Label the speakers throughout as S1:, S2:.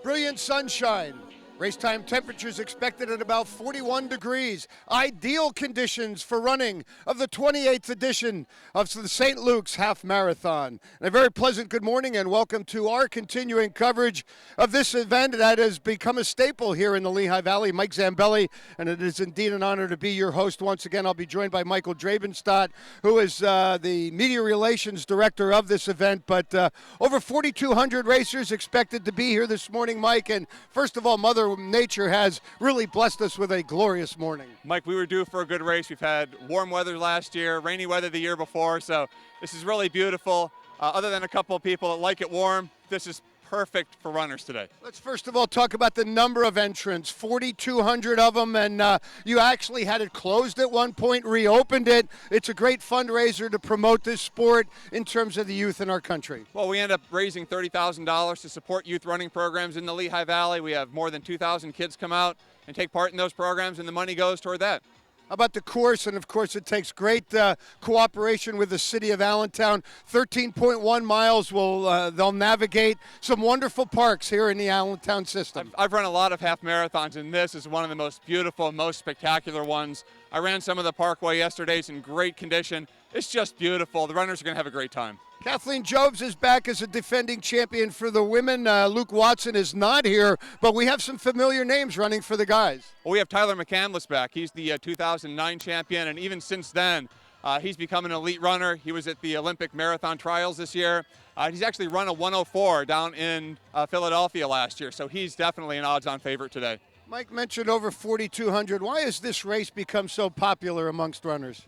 S1: Brilliant sunshine. Race time temperatures expected at about 41 degrees. Ideal conditions for running of the 28th edition of the St. Luke's Half Marathon. And a very pleasant good morning and welcome to our continuing coverage of this event that has become a staple here in the Lehigh Valley. Mike Zambelli, and it is indeed an honor to be your host once again. I'll be joined by Michael Drabenstadt, who is the media relations director of this event. But over 4,200 racers expected to be here this morning, Mike. And first of all, Mother Nature has really blessed us with a glorious morning.
S2: Mike, we were due for a good race. We've had warm weather last year, rainy weather the year before, so this is really beautiful. Other than a couple of people that like it warm, this is perfect for runners today.
S1: Let's first of all talk about the number of entrants, 4,200 of them, and you actually had it closed at one point, reopened it. It's a great fundraiser to promote this sport in terms of the youth in our country.
S2: Well, we end up raising $30,000 to support youth running programs in the Lehigh Valley. We have more than 2,000 kids come out and take part in those programs, and the money goes toward that.
S1: How about the course? And of course, it takes great cooperation with the city of Allentown. 13.1 miles they'll navigate some wonderful parks here in the Allentown system.
S2: I've run a lot of half marathons, and this is one of the most beautiful, most spectacular ones. I ran some of the Parkway yesterday. It's in great condition. It's just beautiful. The runners are going to have a great time.
S1: Kathleen Jobes is back as a defending champion for the women. Luke Watson is not here, but we have some familiar names running for the guys.
S2: Well, we have Tyler McCandless back. He's the 2009 champion, and even since then, he's become an elite runner. He was at the Olympic Marathon Trials this year. He's actually run a 1:04 down in Philadelphia last year, so he's definitely an odds-on favorite today.
S1: Mike mentioned over 4,200. Why has this race become so popular amongst runners?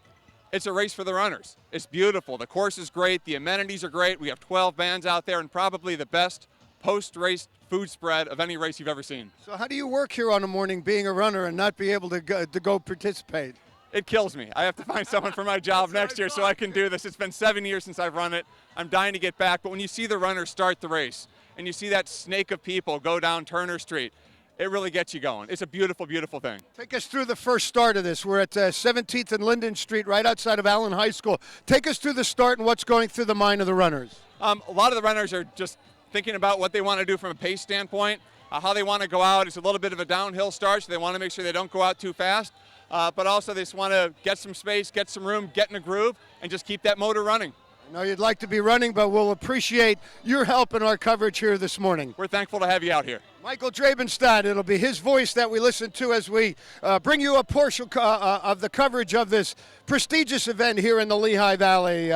S2: It's a race for the runners. It's beautiful. The course is great. The amenities are great. We have 12 bands out there and probably the best post-race food spread of any race you've ever seen.
S1: So how do you work here on a morning being a runner and not be able to go participate?
S2: It kills me. I have to find someone for my job next year so I can do this. It's been 7 years since I've run it. I'm dying to get back. But when you see the runners start the race and you see that snake of people go down Turner Street, it really gets you going. It's a beautiful, beautiful thing.
S1: Take us through the first start of this. We're at 17th and Linden Street, right outside of Allen High School. Take us through the start and what's going through the mind of the runners.
S2: A lot of the runners are just thinking about what they want to do from a pace standpoint, how they want to go out. It's a little bit of a downhill start, so they want to make sure they don't go out too fast. But also they just want to get some space, get some room, get in a groove, and just keep that motor running.
S1: I know you'd like to be running, but we'll appreciate your help in our coverage here this morning.
S2: We're thankful to have you out here.
S1: Michael Drabenstadt, it'll be his voice that we listen to as we bring you a portion of the coverage of this prestigious event here in the Lehigh Valley.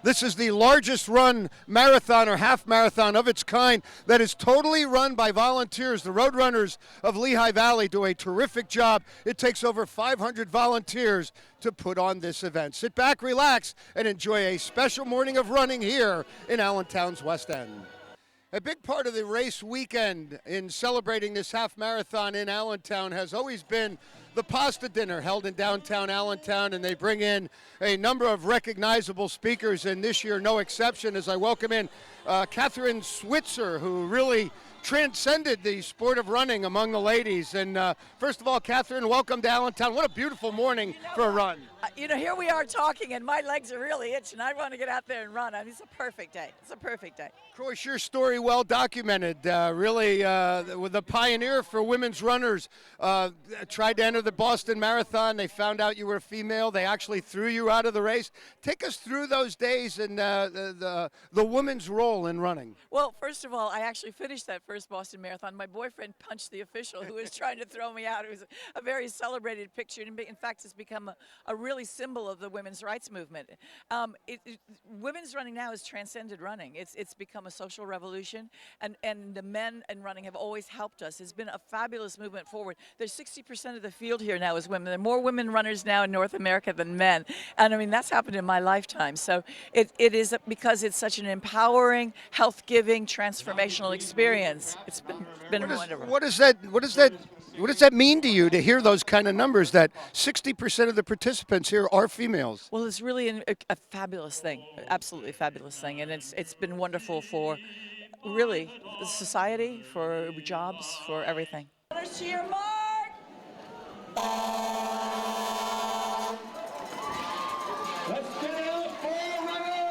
S1: This is the largest run marathon or half marathon of its kind that is totally run by volunteers. The Road Runners of Lehigh Valley do a terrific job. It takes over 500 volunteers to put on this event. Sit back, relax, and enjoy a special morning of running here in Allentown's West End. A big part of the race weekend in celebrating this half marathon in Allentown has always been the pasta dinner held in downtown Allentown, and they bring in a number of recognizable speakers, and this year no exception, as I welcome in Catherine Switzer, who really transcended the sport of running among the ladies. And first of all, Catherine, welcome to Allentown. What a beautiful morning for a run.
S3: Here we are talking, and my legs are really itching. I want to get out there and run. I mean, it's a perfect day. It's a perfect day.
S1: Of course, your story well documented. Really, with the pioneer for women's runners, tried to enter the Boston Marathon. They found out you were a female. They actually threw you out of the race. Take us through those days and the woman's role in running.
S3: Well, first of all, I actually finished that first Boston Marathon. My boyfriend punched the official who was trying to throw me out. It was a very celebrated picture. In fact, it's become a really symbol of the women's rights movement. Women's running now has transcended running. It's become a social revolution, and the men in running have always helped us. It's been a fabulous movement forward. There's 60% of the field here now is women. There are more women runners now in North America than men, and I mean that's happened in my lifetime. So it is because it's such an empowering, health-giving, transformational experience. It's been wonderful.
S1: What does that mean to you to hear those kind of numbers, that 60% of the participants here are females?
S3: Well, it's really a fabulous thing, absolutely fabulous thing, and it's been wonderful for really society, for jobs, for everything. To your mark.
S4: Let's get it up for runners!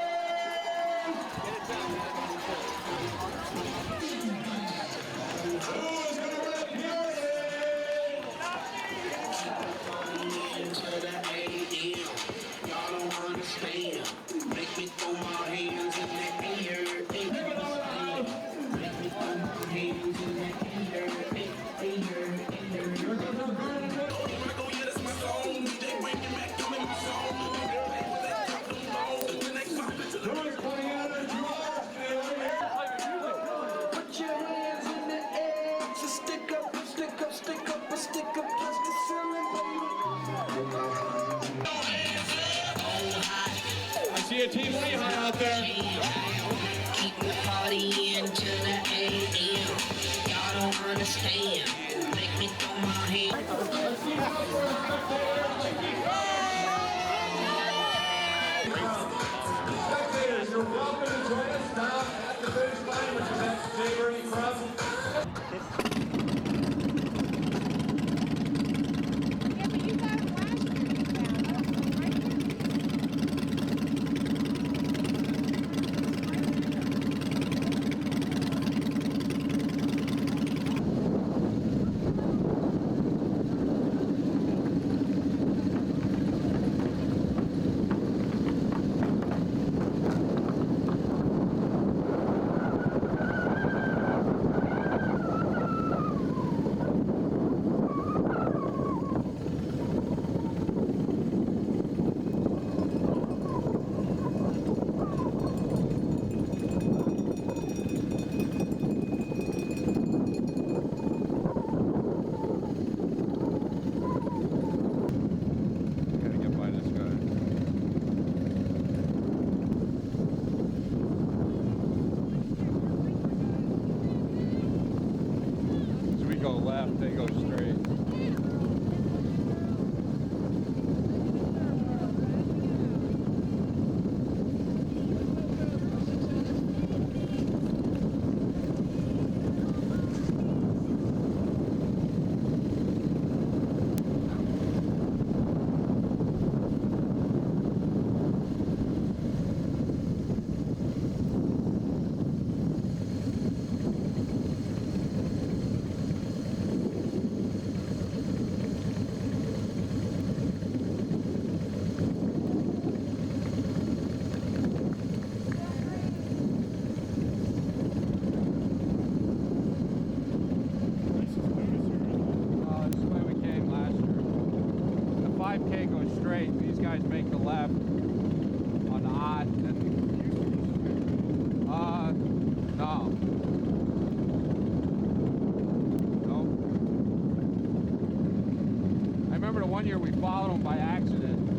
S4: you, Team Lehigh out there.
S5: Keep the party until the AM. Y'all don't understand. Make me throw my hands.
S4: Spectators, you're welcome to join us now at the finish line, which is at Mayberry Club.
S2: Gotta get by this guy. As we go left, they go straight. This is the way we came last year. The 5K goes straight. These guys make the left on the odd. No. Nope. I remember the one year we followed them by accident.